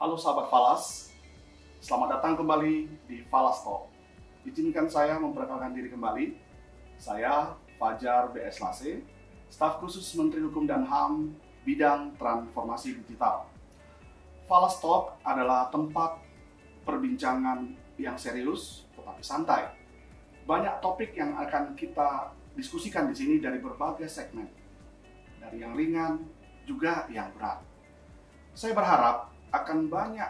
Halo sahabat Falas, selamat datang kembali di Falas Talk. Izinkan saya memperkenalkan diri kembali. Saya Fajar B.S. Lase, staf khusus Menteri Hukum dan HAM bidang transformasi digital. Falas Talk adalah tempat perbincangan yang serius tetapi santai. Banyak topik yang akan kita diskusikan di sini dari berbagai segmen, dari yang ringan juga yang berat. Saya berharap akan banyak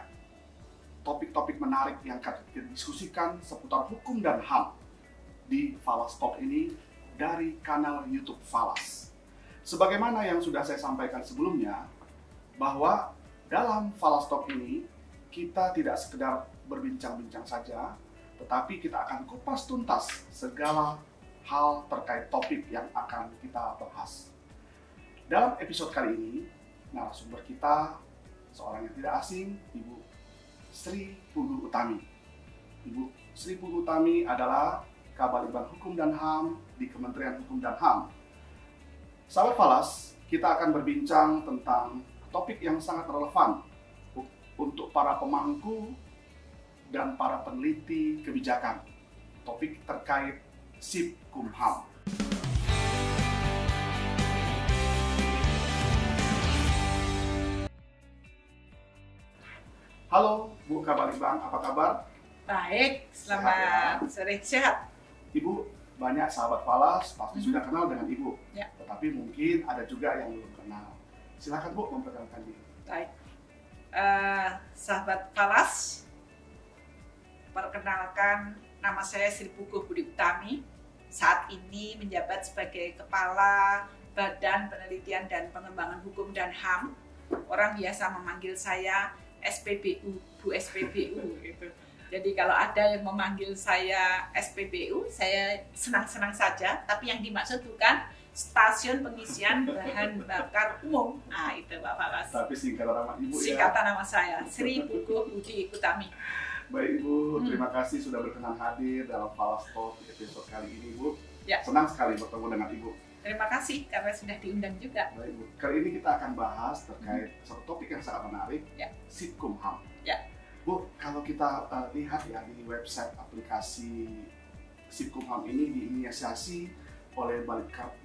topik-topik menarik yang akan kita diskusikan seputar hukum dan HAM di Falas Talk ini dari kanal YouTube Falas. Sebagaimana yang sudah saya sampaikan sebelumnya, bahwa dalam Falas Talk ini kita tidak sekedar berbincang-bincang saja, tetapi kita akan kupas tuntas segala hal terkait topik yang akan kita bahas. Dalam episode kali ini, narasumber kita seorang yang tidak asing, Ibu Sri Puguh Utami. Ibu Sri Puguh Utami adalah Kabalitbang Hukum dan HAM di Kementerian Hukum dan HAM. Sahabat Falas, kita akan berbincang tentang topik yang sangat relevan untuk para pemangku dan para peneliti kebijakan. Topik terkait Sipkumham. Halo Bu Kabalitbang, apa kabar? Baik, selamat sore, sehat. Ibu, banyak sahabat Falas pasti sudah kenal dengan Ibu, Ya. Tetapi mungkin ada juga yang belum kenal. Silakan Bu memperkenalkan diri. Baik, sahabat Falas, perkenalkan nama saya Sri Puguh Budi Utami. Saat ini menjabat sebagai Kepala Badan Penelitian dan Pengembangan Hukum dan HAM. Orang biasa memanggil saya SPBU, Bu SPBU gitu. Jadi kalau ada yang memanggil saya SPBU, saya senang-senang saja. Tapi yang dimaksud bukan stasiun pengisian bahan bakar umum. Nah itu Pak Falas. Tapi singkatan nama Ibu Singkatan nama saya Sri Puguh Budi Utami. Baik Ibu, terima kasih sudah berkenan hadir dalam Falas Talk di episode kali ini Ibu. Ya. Senang sekali bertemu dengan Ibu. Terima kasih karena sudah diundang juga. Baik Bu, kali ini kita akan bahas terkait satu topik yang sangat menarik, Ya. Sipkumham. Ya. Bu, kalau kita lihat ya di website aplikasi Sipkumham ini diinisiasi oleh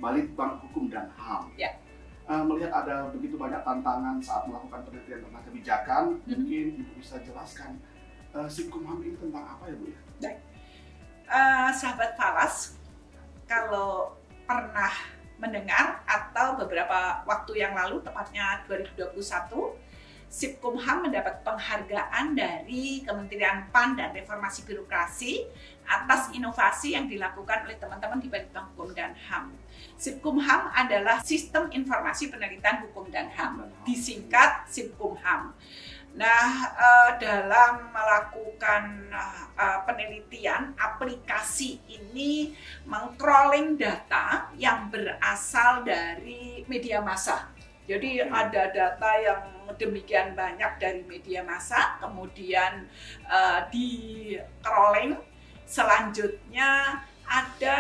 Balitbang Hukum dan HAM. Ya. Melihat ada begitu banyak tantangan saat melakukan penelitian tentang kebijakan, mungkin Ibu bisa jelaskan Sipkumham ini tentang apa ya Bu? Baik. Sahabat Falas, kalau pernah mendengar atau beberapa waktu yang lalu, tepatnya 2021, Sipkumham mendapat penghargaan dari Kementerian PAN dan Reformasi Birokrasi atas inovasi yang dilakukan oleh teman-teman di Balitbang Hukum dan HAM. Sipkumham adalah Sistem Informasi Penelitian Hukum dan HAM, disingkat Sipkumham. Nah, dalam melakukan penelitian, aplikasi ini meng-crawling data yang berasal dari media massa. Jadi ada data yang demikian banyak dari media massa, kemudian di-crawling, selanjutnya ada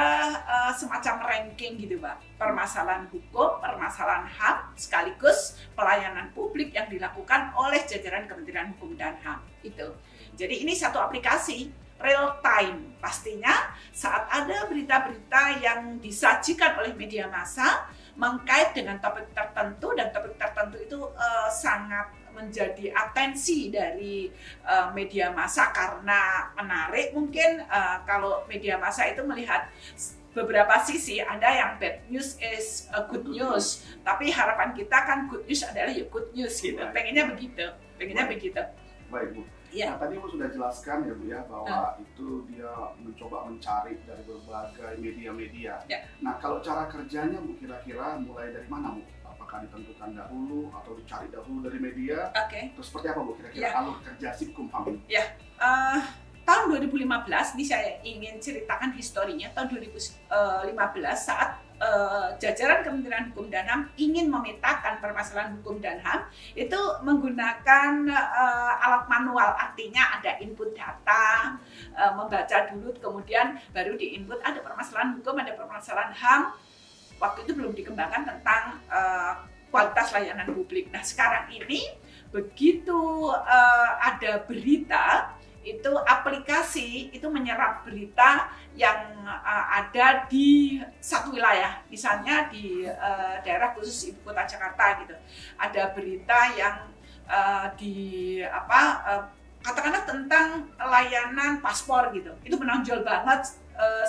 semacam ranking gitu Pak, permasalahan hukum, permasalahan HAM, sekaligus pelayanan publik yang dilakukan oleh jajaran Kementerian Hukum dan HAM itu. Jadi ini satu aplikasi real time, pastinya saat ada berita-berita yang disajikan oleh media massa mengkait dengan topik tertentu, dan topik tertentu itu sangat menjadi atensi dari media massa karena menarik. Mungkin kalau media massa itu melihat beberapa sisi, ada yang bad news is a good news, tapi harapan kita kan good news adalah ya good news gitu. Pengennya begitu, begitu. Baik Bu. Ya. Nah, tadi Ibu sudah jelaskan ya Bu ya, bahwa itu dia mencoba mencari dari berbagai media-media. Ya. Nah, kalau cara kerjanya Bu, kira-kira mulai dari mana Bu? Apakah ditentukan dahulu atau dicari dahulu dari media? Oke. Terus seperti apa Bu kira-kira alur kerja Sipkumham ini? Ya, tahun 2015 ini saya ingin ceritakan historinya. Tahun 2015 saat jajaran Kementerian Hukum dan HAM ingin memetakan permasalahan hukum dan HAM, itu menggunakan alat manual, artinya ada input data, membaca dulu, kemudian baru diinput ada permasalahan hukum, ada permasalahan HAM. Waktu itu belum dikembangkan tentang kualitas layanan publik. Nah sekarang ini begitu ada berita, itu aplikasi itu menyerap berita yang ada di satu wilayah, misalnya di daerah khusus ibu kota Jakarta gitu. Ada berita yang katakanlah tentang layanan paspor gitu, itu menonjol banget,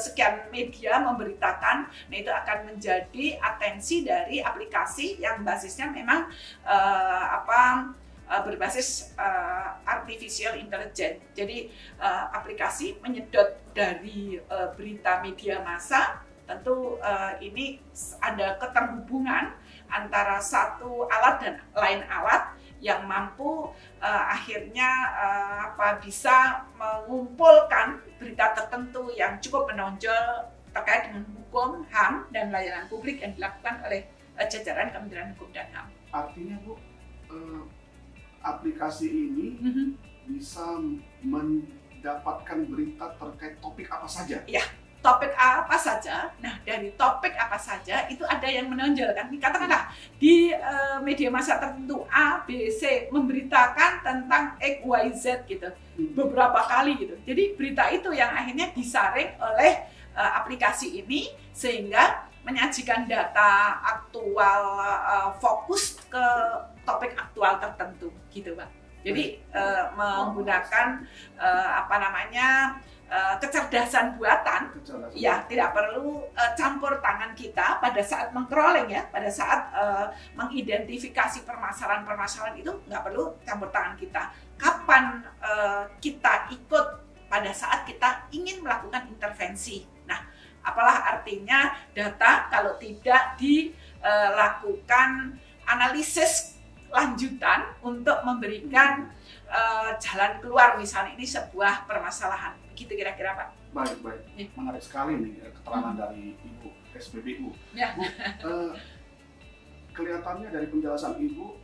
sekian media memberitakan. Nah, itu akan menjadi atensi dari aplikasi yang basisnya memang berbasis artificial intelligence. Jadi aplikasi menyedot dari berita media massa. Tentu ini ada keterhubungan antara satu alat dan lain alat yang mampu akhirnya bisa mengumpulkan berita tertentu yang cukup menonjol terkait dengan hukum, HAM, dan layanan publik yang dilakukan oleh jajaran Kementerian Hukum dan HAM. Artinya Bu, aplikasi ini bisa mendapatkan berita terkait topik apa saja? Ya, topik apa saja. Nah, dari topik apa saja itu ada yang menonjol kan. Katakanlah di media massa tertentu A, B, C memberitakan tentang X, Y, Z gitu beberapa kali gitu. Jadi berita itu yang akhirnya disaring oleh aplikasi ini sehingga menyajikan data aktual, fokus ke topik aktual tertentu gitu, Pak. Jadi menggunakan kecerdasan buatan, ya tidak perlu campur tangan kita pada saat meng-crawling ya, pada saat mengidentifikasi permasalahan-permasalahan itu nggak perlu campur tangan kita. Kapan kita ikut pada saat kita ingin melakukan intervensi. Nah, apalah artinya data kalau tidak dilakukan analisis lanjutan untuk memberikan jalan keluar, misalnya ini sebuah permasalahan. Begitu kira-kira, Pak. Baik. Ya. Menarik sekali nih keterangan dari Ibu SPBU. Ya. Bu, kelihatannya dari penjelasan Ibu,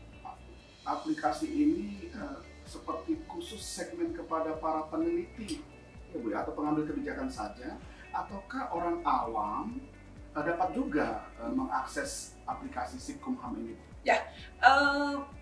aplikasi ini seperti khusus segmen kepada para peneliti, ya Bu, atau pengambil kebijakan saja, ataukah orang awam dapat juga mengakses aplikasi Sipkumham ini? Ya,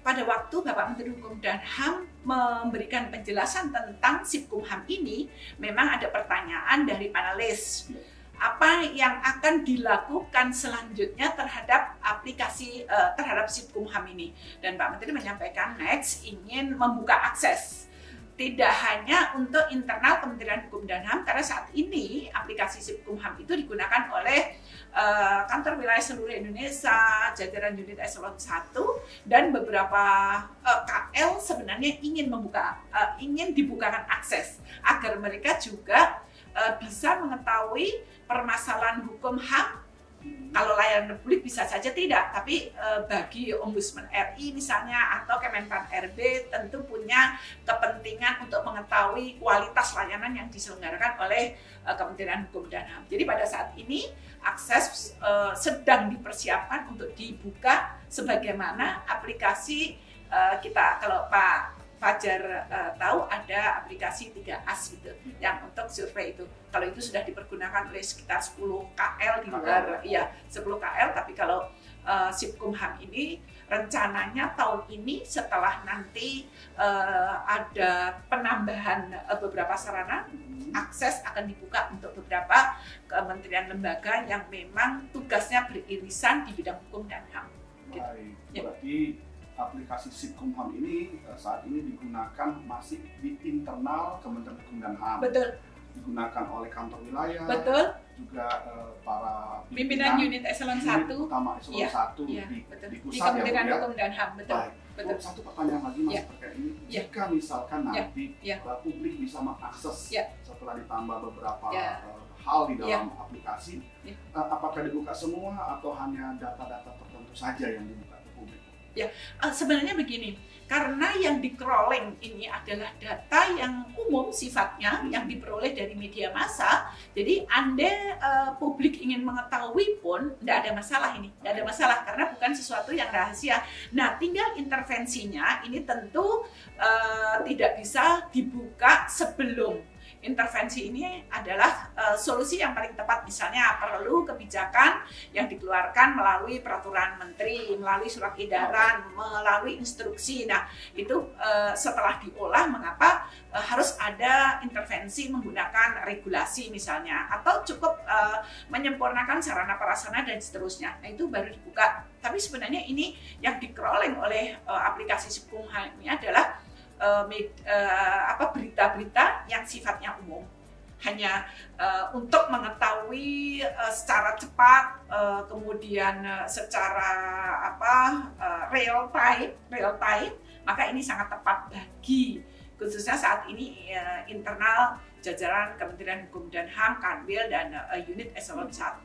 pada waktu Bapak Menteri Hukum dan HAM memberikan penjelasan tentang Sipkumham ini, memang ada pertanyaan dari panelis. Apa yang akan dilakukan selanjutnya terhadap aplikasi, terhadap Sipkumham ini? Dan Pak Menteri menyampaikan next ingin membuka akses. Tidak hanya untuk internal Kementerian Hukum dan HAM, karena saat ini aplikasi Sipkumham itu digunakan oleh kantor wilayah seluruh Indonesia, jajaran unit eselon 1, dan beberapa KL sebenarnya ingin dibukakan akses agar mereka juga bisa mengetahui permasalahan hukum HAM. Kalau layanan publik bisa saja tidak, tapi bagi Ombudsman RI misalnya atau Kemenpan RB tentu punya kepentingan untuk mengetahui kualitas layanan yang diselenggarakan oleh Kementerian Hukum dan HAM. Jadi pada saat ini akses sedang dipersiapkan untuk dibuka sebagaimana aplikasi kita, kalau Pak Fajar tahu ada aplikasi 3AS gitu yang untuk survei itu. Kalau itu sudah dipergunakan oleh sekitar 10 KL di luar, ya 10 KL, tapi kalau Sipkumham ini rencananya tahun ini setelah nanti ada penambahan beberapa sarana, akses akan dibuka untuk beberapa kementerian lembaga yang memang tugasnya beririsan di bidang hukum dan HAM. Gitu. Baik, berarti aplikasi Sipkumham ini saat ini digunakan masih di internal Kementerian Hukum dan HAM. Betul. Digunakan oleh kantor wilayah. Betul. Juga para pimpinan unit eselon 1. Utama eselon 1 di pusat, di Kementerian ya, Hukum dan HAM. Betul. Baik. Betul. Satu pertanyaan lagi Mas terkait ini. Jika misalkan nanti publik bisa mengakses setelah ditambah beberapa hal di dalam aplikasi, apakah dibuka semua atau hanya data-data tertentu saja yang dibuka ke publik? Ya, sebenarnya begini, karena yang di-crawling ini adalah data yang umum sifatnya, yang diperoleh dari media massa, jadi Anda publik ingin mengetahui pun tidak ada masalah ini, tidak ada masalah karena bukan sesuatu yang rahasia. Nah, tinggal intervensinya ini tentu tidak bisa dibuka sebelum. intervensi ini adalah solusi yang paling tepat. Misalnya perlu kebijakan yang dikeluarkan melalui peraturan menteri, melalui surat edaran, melalui instruksi. Nah, itu setelah diolah, mengapa harus ada intervensi menggunakan regulasi misalnya, atau cukup menyempurnakan sarana prasarana dan seterusnya. Nah, itu baru dibuka. Tapi sebenarnya ini yang di-crawling oleh aplikasi Sipkumham ini adalah berita-berita yang sifatnya umum, hanya untuk mengetahui secara cepat, kemudian secara real time, maka ini sangat tepat bagi khususnya saat ini internal jajaran Kementerian Hukum dan HAM, Kanwil, dan unit eselon 1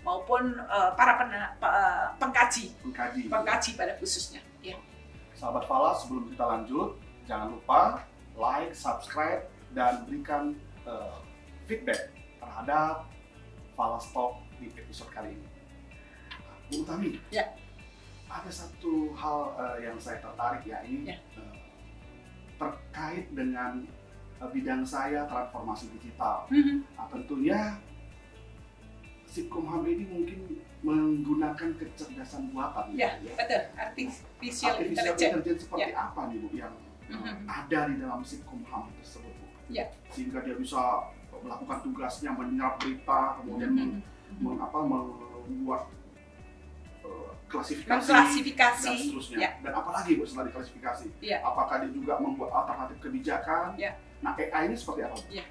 maupun para pengkaji pada khususnya. Ya. Sahabat Falas, sebelum kita lanjut, jangan lupa like, subscribe, dan berikan feedback terhadap Falas Talk di episode kali ini. Bu Utami, ya. Ada satu hal yang saya tertarik terkait dengan bidang saya, transformasi digital. Nah, tentunya Sipkumham ini mungkin menggunakan kecerdasan buatan. Ya, betul. Artificial intelligence seperti apa nih Bu yang ada di dalam Sipkumham tersebut, Bu? Ya. Sehingga dia bisa melakukan tugasnya, menyerap berita, kemudian membuat klasifikasi dan seterusnya. Ya. Dan apalagi Bu setelah diklasifikasi? Ya. Apakah dia juga membuat alternatif kebijakan? Ya. Nah, AI ini seperti apa? Ya.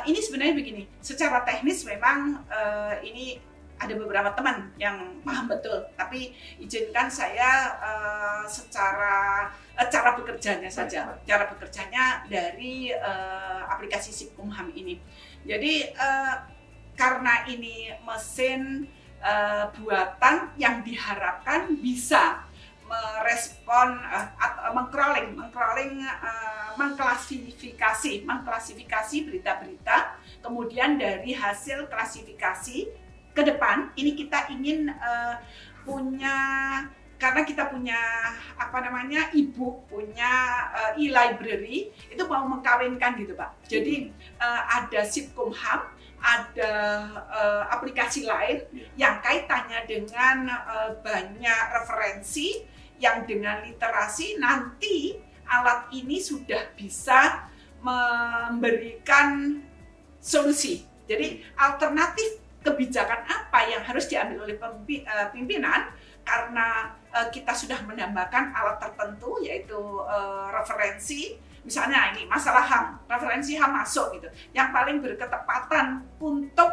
Ini sebenarnya begini, secara teknis memang ini ada beberapa teman yang paham betul, tapi izinkan saya cara bekerjanya saja, cara bekerjanya dari aplikasi Sipkumham ini. Jadi karena ini mesin buatan yang diharapkan bisa merespon atau mengklasifikasi berita-berita, kemudian dari hasil klasifikasi ke depan ini kita ingin karena kita punya e-book, punya e-library, itu mau mengkawinkan gitu Pak. Jadi ada Sipkumham, ada aplikasi lain yang kaitannya dengan banyak referensi yang dengan literasi, nanti alat ini sudah bisa memberikan solusi. Jadi alternatif kebijakan apa yang harus diambil oleh pimpinan karena kita sudah menambahkan alat tertentu yaitu referensi. Misalnya ini masalah HAM, referensi HAM masuk gitu. Yang paling berketepatan untuk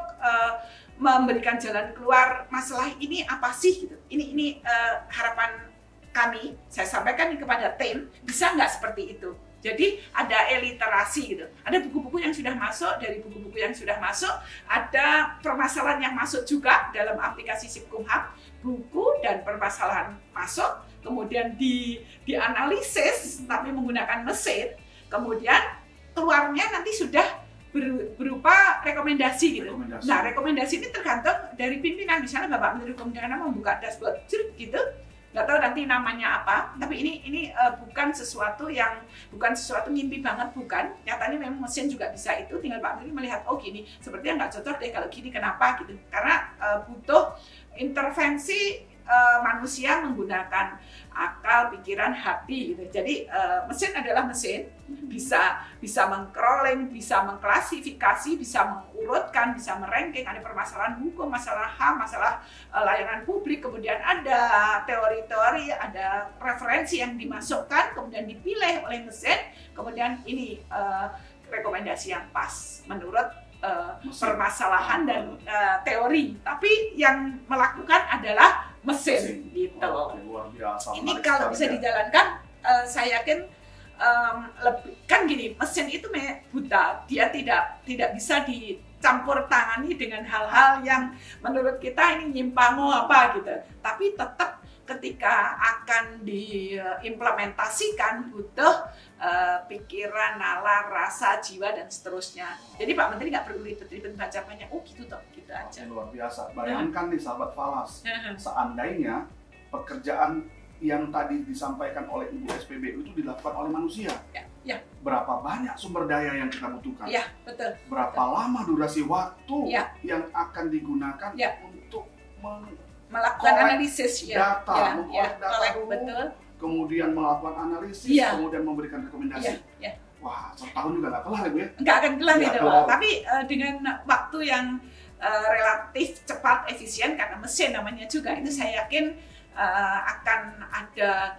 memberikan jalan keluar masalah ini apa sih gitu. Ini harapan kami, saya sampaikan kepada tim, bisa nggak seperti itu. Jadi ada literasi gitu. Ada buku-buku yang sudah masuk, dari buku-buku yang sudah masuk, ada permasalahan yang masuk juga dalam aplikasi Sipkumham, buku dan permasalahan masuk, kemudian dianalisis tapi menggunakan mesin, kemudian keluarnya nanti sudah berupa rekomendasi gitu. Nah, rekomendasi ini tergantung dari pimpinan. Misalnya Bapak Menteri Hukum dan HAM membuka dashboard gitu. Nggak tahu nanti namanya apa, tapi ini bukan sesuatu mimpi banget, bukan. Nyatanya memang mesin juga bisa itu, tinggal Pak Menteri melihat, oh gini, sepertinya nggak cocok deh kalau gini, kenapa gitu. Karena butuh intervensi manusia menggunakan akal, pikiran, hati gitu. Jadi mesin adalah mesin, bisa meng-crawling, bisa mengklasifikasi, bisa mengurutkan, bisa meranking, ada permasalahan hukum, masalah HAM, masalah layanan publik, kemudian ada teori-teori, ada referensi yang dimasukkan, kemudian dipilih oleh mesin, kemudian ini rekomendasi yang pas menurut permasalahan dan teori, tapi yang melakukan adalah mesin gitu. Luar biasa. Ini kalau bisa dijalankan, saya yakin kan gini, mesin itu buta, dia tidak bisa dicampur tangani dengan hal-hal yang menurut kita ini nyimpango apa gitu. Tapi tetap ketika akan diimplementasikan butuh pikiran, nalar, rasa, jiwa, dan seterusnya. Jadi Pak Menteri nggak perlu ribet-ribet baca banyak, oh gitu toh, gitu aja. Luar biasa. Bayangkan nih sahabat Falas, seandainya pekerjaan yang tadi disampaikan oleh Ibu SPBU itu dilakukan oleh manusia, Ya. Berapa banyak sumber daya yang kita butuhkan? Ya, betul. Berapa lama durasi waktu Ya. yang akan digunakan Ya. untuk melakukan analisis data, mengkolek data dulu, betul. kemudian melakukan analisis, Ya. kemudian memberikan rekomendasi. Ya. Wah, setahun juga nggak kelar ya Bu ya? Nggak akan kelar Nggak gitu, kelar. Pak. Tapi dengan waktu yang relatif cepat, efisien, karena mesin namanya juga, itu saya yakin akan ada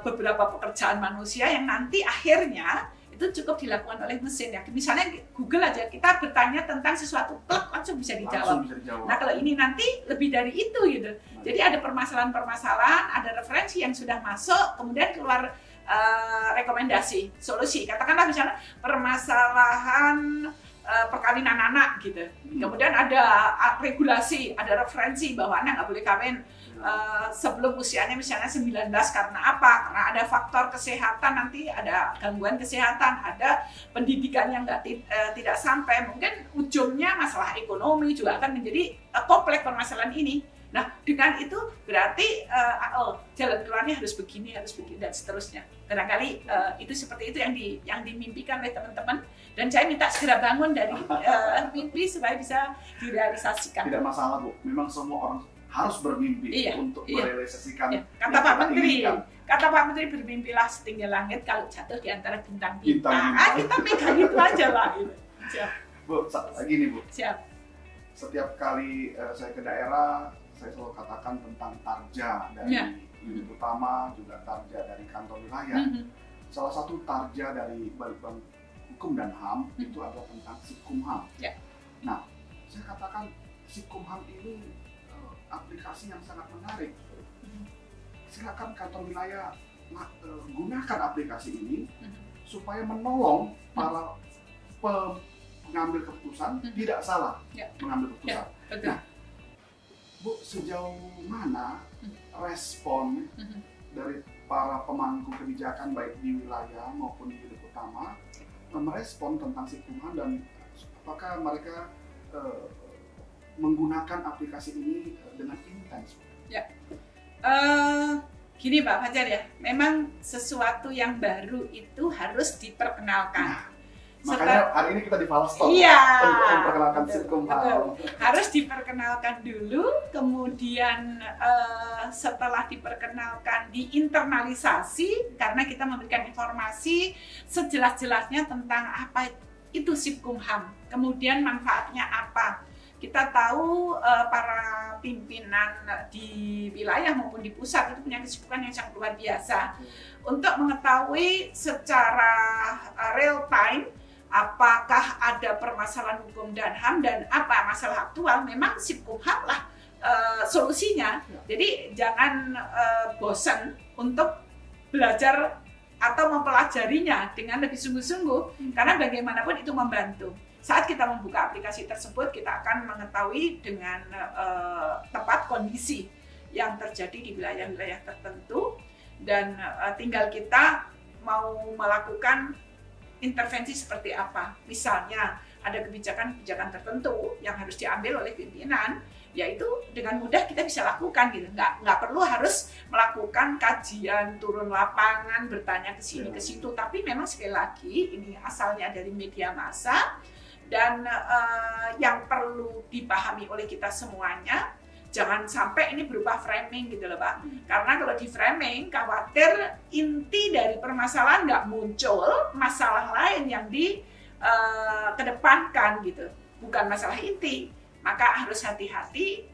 beberapa pekerjaan manusia yang nanti akhirnya itu cukup dilakukan oleh mesin ya. Misalnya Google aja, kita bertanya tentang sesuatu, klik langsung bisa dijawab. Nah, kalau ini nanti lebih dari itu gitu. Jadi ada permasalahan-permasalahan, ada referensi yang sudah masuk, kemudian keluar rekomendasi, solusi. Katakanlah misalnya permasalahan perkawinan anak gitu. Kemudian ada regulasi, ada referensi bahwa anak nggak boleh kawin sebelum usianya misalnya 19 karena apa? Karena ada faktor kesehatan, nanti ada gangguan kesehatan, ada pendidikan yang tidak sampai, mungkin ujungnya masalah ekonomi juga akan menjadi kompleks permasalahan ini. Nah, dengan itu berarti jalan keluarnya harus begini, dan seterusnya. Barangkali itu seperti itu yang dimimpikan oleh teman-teman, dan saya minta segera bangun dari mimpi supaya bisa direalisasikan. Tidak masalah Bu, memang semua orang harus bermimpi untuk merealisasikan. Kata Pak Menteri, bermimpilah setinggi langit, kalau jatuh di antara bintang-bintang. Kita megang itu aja lah. Gitu. Siap. Bu, gini Bu. Siap. Setiap kali saya ke daerah, saya selalu katakan tentang tarja dari unit utama, juga tarja dari kantor wilayah. Salah satu tarja dari Balitbang Hukum dan HAM itu adalah tentang Sipkumham. Nah, saya katakan Sipkumham ini aplikasi yang sangat menarik. Silakan kantor wilayah gunakan aplikasi ini supaya menolong para pengambil keputusan tidak salah mengambil keputusan. Nah, Bu, sejauh mana respon dari para pemangku kebijakan baik di wilayah maupun di unit utama merespon tentang Sipkumham, dan apakah mereka menggunakan aplikasi ini dengan intens? Gini Pak Fajar ya, memang sesuatu yang baru itu harus diperkenalkan. Makanya hari ini kita di Falastor untuk memperkenalkan Sipkumham. Harus diperkenalkan dulu, kemudian setelah diperkenalkan diinternalisasi, karena kita memberikan informasi sejelas-jelasnya tentang apa itu Sipkumham, kemudian manfaatnya apa. Kita tahu para pimpinan di wilayah maupun di pusat itu punya kesibukan yang sangat luar biasa untuk mengetahui secara real time apakah ada permasalahan hukum dan HAM dan apa masalah aktual. Memang Sipkumham lah solusinya. Jadi jangan bosan untuk belajar atau mempelajarinya dengan lebih sungguh-sungguh, karena bagaimanapun itu membantu. Saat kita membuka aplikasi tersebut, kita akan mengetahui dengan tepat kondisi yang terjadi di wilayah-wilayah tertentu, dan tinggal kita mau melakukan intervensi seperti apa. Misalnya ada kebijakan-kebijakan tertentu yang harus diambil oleh pimpinan, yaitu dengan mudah kita bisa lakukan gitu. Nggak perlu harus melakukan kajian turun lapangan, bertanya ke sini ke situ. Tapi memang sekali lagi ini asalnya dari media massa, dan yang perlu dipahami oleh kita semuanya, jangan sampai ini berupa framing gitu loh Pak. Karena kalau di framing, khawatir inti dari permasalahan nggak muncul, masalah lain yang dikedepankan gitu, bukan masalah inti. Maka harus hati-hati.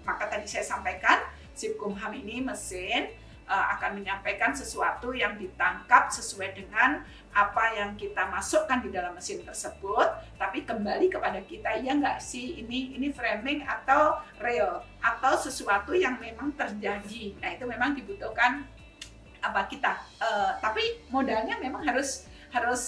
Maka tadi saya sampaikan, Sipkumham ini mesin akan menyampaikan sesuatu yang ditangkap sesuai dengan apa yang kita masukkan di dalam mesin tersebut, tapi kembali kepada kita, ya nggak sih ini framing atau real atau sesuatu yang memang terjadi. Nah, itu memang dibutuhkan apa kita, tapi modalnya memang harus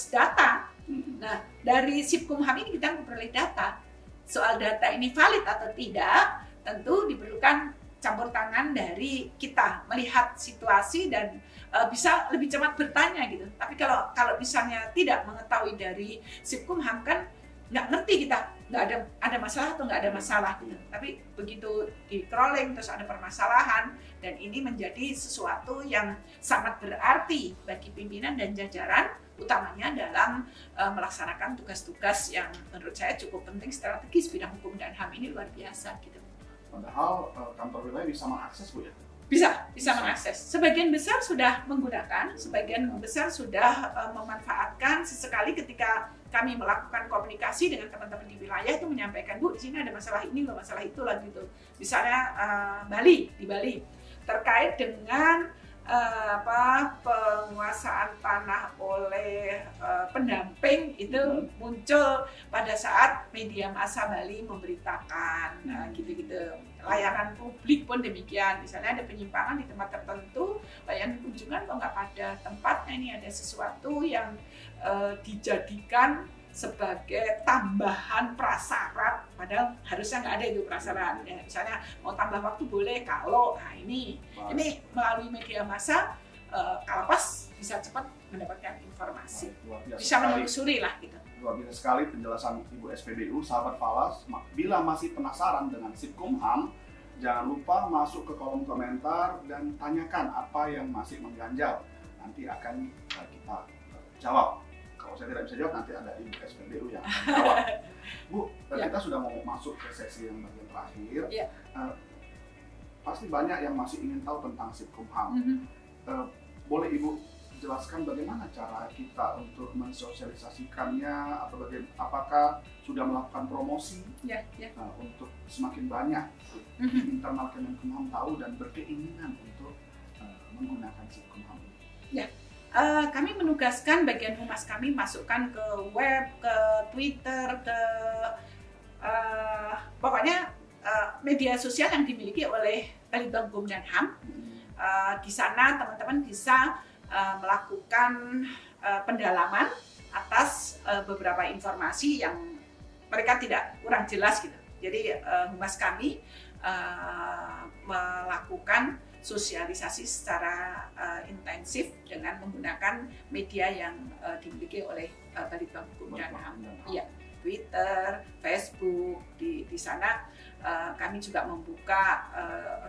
data. Nah, dari Sipkumham ini kita memperoleh data. Soal data ini valid atau tidak, tentu diperlukan campur tangan dari kita, melihat situasi dan bisa lebih cepat bertanya gitu. Tapi kalau misalnya tidak mengetahui dari Sipkumham, kan nggak ngerti kita, nggak ada masalah atau nggak ada masalah gitu. Tapi begitu di crawling terus ada permasalahan, dan ini menjadi sesuatu yang sangat berarti bagi pimpinan dan jajaran utamanya dalam melaksanakan tugas-tugas yang menurut saya cukup penting strategis bidang hukum dan HAM ini luar biasa gitu. Padahal kantor wilayah bisa mengakses Bu ya? Bisa mengakses. Sebagian besar sudah menggunakan, sebagian besar sudah memanfaatkan. Sesekali ketika kami melakukan komunikasi dengan teman-teman di wilayah itu menyampaikan, Bu, di sini ada masalah ini loh, masalah itu lah gitu. Misalnya di Bali terkait dengan penguasaan tanah oleh pendamping itu muncul pada saat media massa Bali memberitakan gitu-gitu. Layanan publik pun demikian, misalnya ada penyimpangan di tempat tertentu, layanan kunjungan kok nggak pada tempatnya, ini ada sesuatu yang dijadikan sebagai tambahan prasyarat, padahal harusnya nggak ada itu prasyarat. Ya, misalnya mau tambah waktu boleh kalau, nah ini melalui media massa Kalapas bisa cepat mendapatkan informasi, bisa menelusuri lah gitu. Luar biasa sekali penjelasan Ibu SPBU, sahabat Falas. Bila masih penasaran dengan Sipkumham, jangan lupa masuk ke kolom komentar dan tanyakan apa yang masih mengganjal. Nanti akan kita jawab. Kalau saya tidak bisa jawab, nanti ada Ibu SPBU yang akan jawab. Bu, kita sudah mau masuk ke sesi yang bagian terakhir. Pasti banyak yang masih ingin tahu tentang Sipkumham. Boleh Ibu jelaskan bagaimana cara kita untuk mensosialisasikannya, atau apakah sudah melakukan promosi untuk semakin banyak internal Kemenkumham tahu dan berkeinginan untuk menggunakan Sipkumham ini? Kami menugaskan bagian humas kami masukkan ke web, ke Twitter, ke pokoknya media sosial yang dimiliki oleh Balitbang Hukum dan HAM. Di sana teman-teman bisa melakukan pendalaman atas beberapa informasi yang mereka kurang jelas gitu. Jadi humas kami melakukan sosialisasi secara intensif dengan menggunakan media yang dimiliki oleh Balitbang Hukum dan HAM. Iya, Twitter, Facebook, di sana kami juga membuka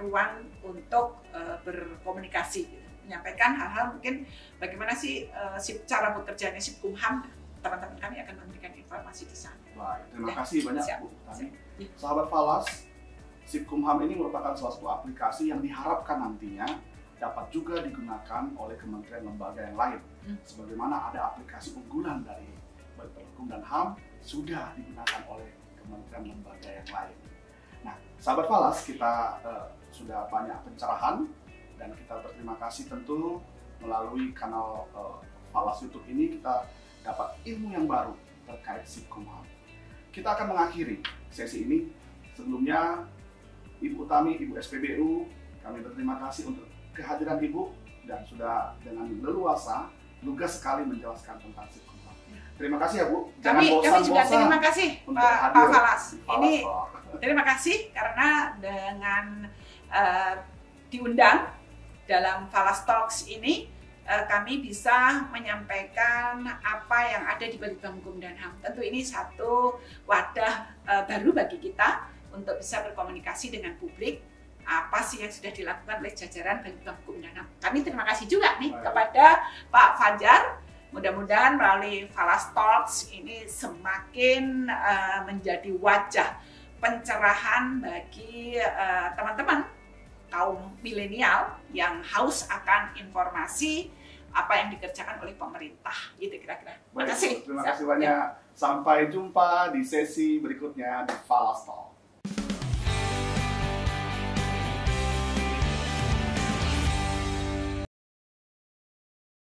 ruang untuk berkomunikasi, gitu. Menyampaikan hal-hal mungkin bagaimana sih cara bekerjanya Sipkumham, teman-teman kami akan memberikan informasi di sana. Baik, terima kasih banyak Bu Tani. Sahabat Falas, Sipkumham ini merupakan salah satu aplikasi yang diharapkan nantinya dapat juga digunakan oleh kementerian lembaga yang lain. Sebagaimana ada aplikasi unggulan dari Balitbang Hukum dan HAM sudah digunakan oleh kementerian lembaga yang lain. Nah, sahabat Falas, kita sudah banyak pencerahan dan kita berterima kasih tentu melalui kanal Falas YouTube ini kita dapat ilmu yang baru terkait Sipkumham. Kita akan mengakhiri sesi ini. Sebelumnya, Ibu Utami, Ibu SPBU, kami berterima kasih untuk kehadiran Ibu dan sudah dengan leluasa, lugas sekali menjelaskan tentang Sipkumham. Terima kasih ya Bu. Kami juga terima kasih Pak Falas. Ini terima kasih karena dengan diundang dalam Falas Talks ini kami bisa menyampaikan apa yang ada di Balitbang Hukum dan HAM. Tentu ini satu wadah baru bagi kita untuk bisa berkomunikasi dengan publik, apa sih yang sudah dilakukan oleh jajaran Balitbang Hukum dan HAM. Kami terima kasih juga nih kepada Pak Fajar. Mudah-mudahan melalui Falas Talks ini semakin menjadi wajah pencerahan bagi teman-teman kaum milenial yang haus akan informasi apa yang dikerjakan oleh pemerintah. Gitu kira-kira. Terima kasih banyak. Sampai jumpa di sesi berikutnya di Falas Talks.